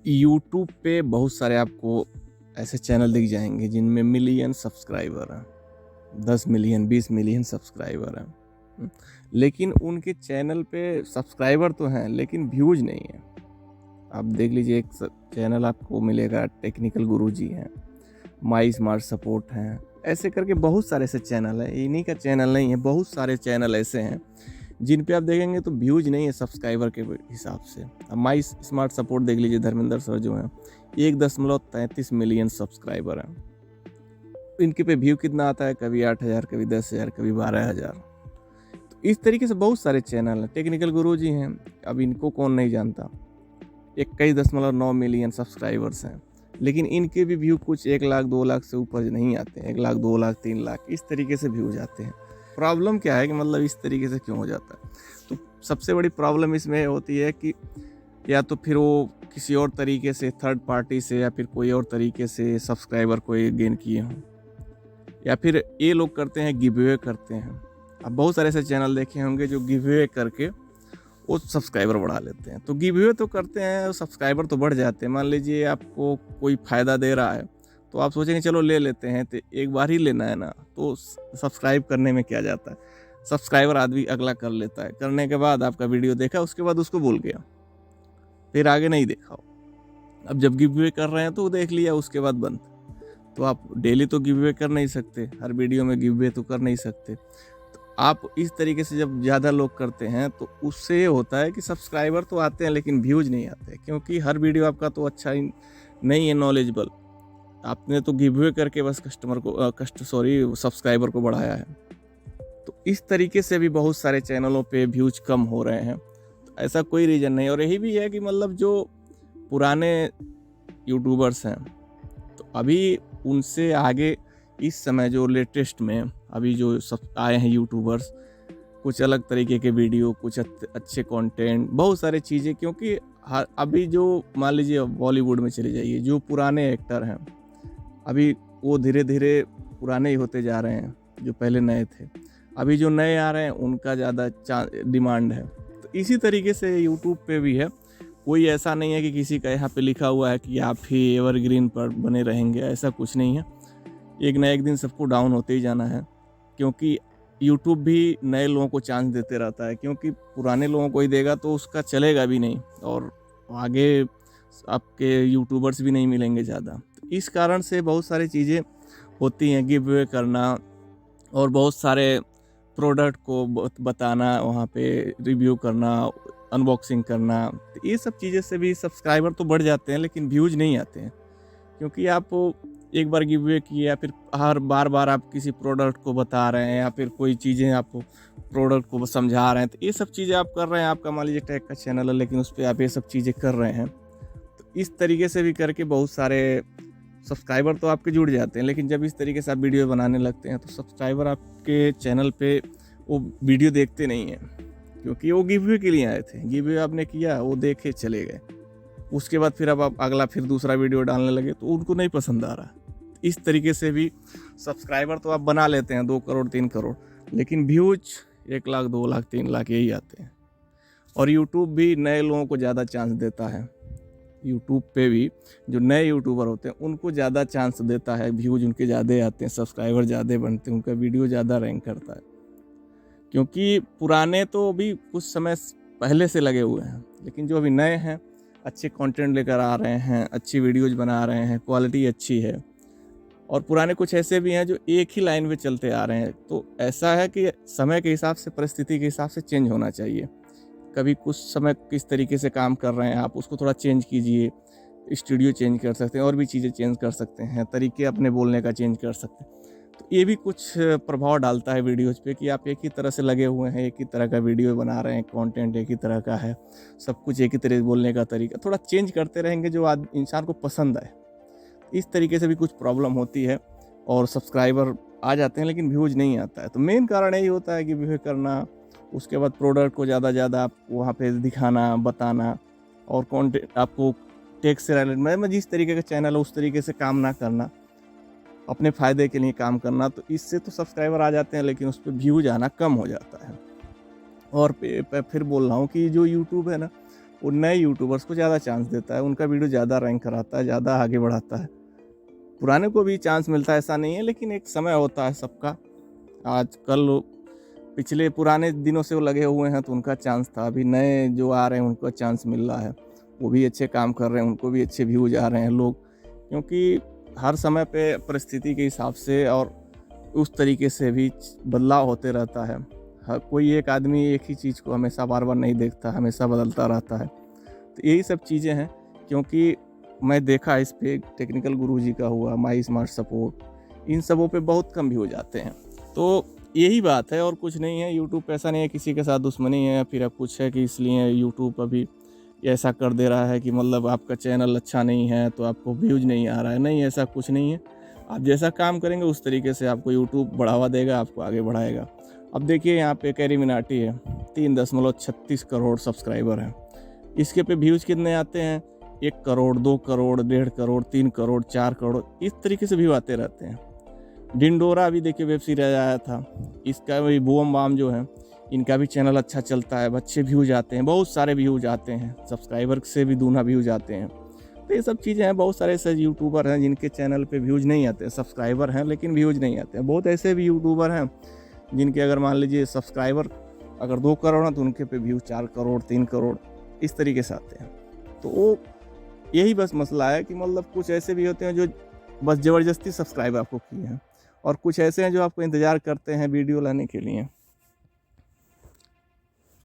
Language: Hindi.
यूट्यूब पे बहुत सारे आपको ऐसे चैनल दिख जाएंगे जिनमें मिलियन सब्सक्राइबर हैं, 10 मिलियन 20 मिलियन सब्सक्राइबर हैं। लेकिन उनके चैनल पे सब्सक्राइबर तो हैं लेकिन व्यूज नहीं है। आप देख लीजिए, एक चैनल आपको मिलेगा टेक्निकल गुरुजी हैं, माई स्मार्ट सपोर्ट हैं, ऐसे करके बहुत सारे ऐसे चैनल हैं। इन्हीं का चैनल नहीं है, बहुत सारे चैनल ऐसे हैं जिन पे आप देखेंगे तो व्यूज नहीं है सब्सक्राइबर के हिसाब से। अब माई स्मार्ट सपोर्ट देख लीजिए, धर्मेंद्र सर जो हैं 1.33 मिलियन सब्सक्राइबर हैं। इनके पे व्यू कितना आता है, कभी 8,000, कभी 10,000, कभी 12,000। तो इस तरीके से बहुत सारे चैनल हैं। टेक्निकल गुरुजी हैं, अब इनको कौन नहीं जानता, 21.9 मिलियन सब्सक्राइबर्स हैं, लेकिन इनके भी व्यू कुछ 1 लाख 2 लाख से ऊपर नहीं आते हैं। 1 लाख 2 लाख 3 लाख इस तरीके से व्यू जाते हैं। प्रॉब्लम क्या है कि मतलब इस तरीके से क्यों हो जाता है? तो सबसे बड़ी प्रॉब्लम इसमें होती है कि या तो फिर वो किसी और तरीके से, थर्ड पार्टी से या फिर कोई और तरीके से सब्सक्राइबर को गेन किए हों, या फिर ये लोग करते हैं गिव अवे करते हैं। अब बहुत सारे ऐसे चैनल देखे होंगे जो गिव अवे करके वो सब्सक्राइबर बढ़ा लेते हैं। तो गिव अवे तो करते हैं, सब्सक्राइबर तो बढ़ जाते हैं। मान लीजिए आपको कोई फ़ायदा दे रहा है तो आप सोचेंगे चलो ले लेते हैं, तो एक बार ही लेना है ना, तो सब्सक्राइब करने में क्या जाता है। सब्सक्राइबर आदमी अगला कर लेता है, करने के बाद आपका वीडियो देखा, उसके बाद उसको भूल गया, फिर आगे नहीं देखा हो। अब जब गिव अवे कर रहे हैं तो देख लिया, उसके बाद बंद। तो आप डेली तो गिव अवे कर नहीं सकते, हर वीडियो में गिव अवे तो कर नहीं सकते। आप इस तरीके से जब ज़्यादा लोग करते हैं तो उससे ये होता है कि सब्सक्राइबर तो आते हैं लेकिन व्यूज नहीं आते, क्योंकि हर वीडियो आपका तो अच्छा ही नहीं है, नॉलेजेबल। आपने तो गिव अवे करके बस सब्सक्राइबर को बढ़ाया है। तो इस तरीके से भी बहुत सारे चैनलों पे व्यूज कम हो रहे हैं। तो ऐसा कोई रीज़न नहीं। और यही भी है कि मतलब जो पुराने यूट्यूबर्स हैं, तो अभी उनसे आगे इस समय जो लेटेस्ट में अभी जो सब आए हैं यूट्यूबर्स, कुछ अलग तरीके के वीडियो, कुछ अच्छे कंटेंट, बहुत सारी चीज़ें। क्योंकि अभी जो मान लीजिए बॉलीवुड में चले जाइए, जो पुराने एक्टर हैं अभी वो धीरे धीरे पुराने ही होते जा रहे हैं, जो पहले नए थे। अभी जो नए आ रहे हैं उनका ज़्यादा डिमांड है। तो इसी तरीके से यूट्यूब पे भी है। कोई ऐसा नहीं है कि किसी का यहाँ पे लिखा हुआ है कि आप ही एवरग्रीन पर बने रहेंगे, ऐसा कुछ नहीं है। एक ना एक दिन सबको डाउन होते ही जाना है, क्योंकि यूट्यूब भी नए लोगों को चांस देते रहता है। क्योंकि पुराने लोगों को ही देगा तो उसका चलेगा भी नहीं, और आगे आपके यूट्यूबर्स भी नहीं मिलेंगे ज़्यादा। तो इस कारण से बहुत सारी चीज़ें होती हैं, गिव अवे करना और बहुत सारे प्रोडक्ट को बताना, वहाँ पे रिव्यू करना, अनबॉक्सिंग करना। तो ये सब चीज़ें से भी सब्सक्राइबर तो बढ़ जाते हैं लेकिन व्यूज नहीं आते हैं। क्योंकि आप एक बार गिव अवे किए या फिर हर बार आप किसी प्रोडक्ट को बता रहे हैं या फिर कोई चीज़ें आप प्रोडक्ट को समझा रहे हैं, तो ये सब चीज़ें आप कर रहे हैं। आपका मान लीजिए टेक का चैनल है लेकिन उस पर आप ये सब चीज़ें कर रहे हैं, तो इस तरीके से भी करके बहुत सारे सब्सक्राइबर तो आपके जुड़ जाते हैं। लेकिन जब इस तरीके से आप वीडियो बनाने लगते हैं तो सब्सक्राइबर आपके चैनल पे वो वीडियो देखते नहीं हैं, क्योंकि वो गिव अवे के लिए आए थे। गिव अवे आपने किया, वो देखे चले गए, उसके बाद फिर अब आप अगला फिर दूसरा वीडियो डालने लगे तो उनको नहीं पसंद आ रहा। इस तरीके से भी सब्सक्राइबर तो आप बना लेते हैं 2 करोड़ 3 करोड़, लेकिन व्यूज 1 लाख 2 लाख 3 लाख यही आते हैं। और यूट्यूब भी नए लोगों को ज़्यादा चांस देता है। यूट्यूब पे भी जो नए यूट्यूबर होते हैं उनको ज़्यादा चांस देता है, व्यूज उनके ज़्यादा आते हैं, सब्सक्राइबर ज़्यादा बनते हैं, उनका वीडियो ज़्यादा रैंक करता है। क्योंकि पुराने तो अभी कुछ समय पहले से लगे हुए हैं, लेकिन जो अभी नए हैं अच्छे कंटेंट लेकर आ रहे हैं, अच्छी वीडियोज़ बना रहे हैं, क्वालिटी अच्छी है। और पुराने कुछ ऐसे भी हैं जो एक ही लाइन में चलते आ रहे हैं। तो ऐसा है कि समय के हिसाब से, परिस्थिति के हिसाब से चेंज होना चाहिए। कभी कुछ समय किस तरीके से काम कर रहे हैं आप, उसको थोड़ा चेंज कीजिए। स्टूडियो चेंज कर सकते हैं, और भी चीज़ें चेंज कर सकते हैं, तरीके अपने बोलने का चेंज कर सकते हैं। तो ये भी कुछ प्रभाव डालता है वीडियोज़ पे कि आप एक ही तरह से लगे हुए हैं, एक ही तरह का वीडियो बना रहे हैं, कंटेंट एक ही तरह का है, सब कुछ एक ही तरह बोलने का तरीका, थोड़ा चेंज करते रहेंगे जो इंसान को पसंद आए। इस तरीके से भी कुछ प्रॉब्लम होती है और सब्सक्राइबर आ जाते हैं लेकिन व्यूज नहीं आता है। तो मेन कारण यही होता है कि गिव अवे करना, उसके बाद प्रोडक्ट को ज़्यादा आप वहाँ पे दिखाना, बताना, और कंटेंट आपको टेक से रिलेटेड, मैं जिस तरीके का चैनल है उस तरीके से काम ना करना, अपने फ़ायदे के लिए काम करना। तो इससे तो सब्सक्राइबर आ जाते हैं लेकिन उस पर व्यूज आना कम हो जाता है। और फिर बोल रहा हूँ कि जो यूट्यूब है ना, वो नए यूट्यूबर्स को ज़्यादा चांस देता है, उनका वीडियो ज़्यादा रैंक कराता है, ज़्यादा आगे बढ़ाता है। पुराने को भी चांस मिलता है, ऐसा नहीं है, लेकिन एक समय होता है सबका। आजकल पिछले पुराने दिनों से वो लगे हुए हैं तो उनका चांस था, अभी नए जो आ रहे हैं उनको चांस मिल रहा है, वो भी अच्छे काम कर रहे हैं, उनको भी अच्छे व्यूज आ रहे हैं लोग, क्योंकि हर समय पे परिस्थिति के हिसाब से और उस तरीके से भी बदलाव होते रहता है। हर कोई एक आदमी एक ही चीज़ को हमेशा बार बार नहीं देखता, हमेशा बदलता रहता है। तो यही सब चीज़ें हैं, क्योंकि मैं देखा इस पे टेक्निकल गुरुजी का हुआ, माई स्मार्ट सपोर्ट, इन सबों पे बहुत कम व्यूज आते हैं। तो यही बात है और कुछ नहीं है। यूट्यूब पे ऐसा नहीं है किसी के साथ दुश्मनी है या फिर अब कुछ है कि इसलिए यूट्यूब अभी ऐसा कर दे रहा है कि मतलब आपका चैनल अच्छा नहीं है तो आपको व्यूज नहीं आ रहा है। नहीं, ऐसा कुछ नहीं है। आप जैसा काम करेंगे उस तरीके से आपको यूट्यूब बढ़ावा देगा, आपको आगे बढ़ाएगा। अब देखिए यहाँ पे कैरी मिनाटी है, 3.36 करोड़ सब्सक्राइबर हैं। इसके पे व्यूज़ कितने आते हैं? 1 करोड़, 2 करोड़, 1.5 करोड़, 3 करोड़, 4 करोड़, इस तरीके से व्यू आते रहते हैं। डिंडोरा भी देखिए वेब सीरीज आया था, इसका भी बूम बाम जो है, इनका भी चैनल अच्छा चलता है, अच्छे व्यूज आते हैं, बहुत सारे व्यूज आते हैं, सब्सक्राइबर से भी दूना व्यूज आते हैं। तो ये सब चीज़ें हैं। बहुत सारे ऐसे यूट्यूबर हैं जिनके चैनल पे व्यूज नहीं आते, सब्सक्राइबर हैं लेकिन व्यूज नहीं आते हैं। बहुत ऐसे भी यूट्यूबर हैं जिनके अगर मान लीजिए सब्सक्राइबर अगर 2 करोड़ हैं तो उनके पे व्यूज 4 करोड़, 3 करोड़, इस तरीके से आते हैं। तो वो यही बस मसला है कि मतलब कुछ ऐसे भी होते हैं जो बस ज़बरदस्ती सब्सक्राइब आपको किए हैं, और कुछ ऐसे हैं जो आपको इंतज़ार करते हैं वीडियो लाने के लिए।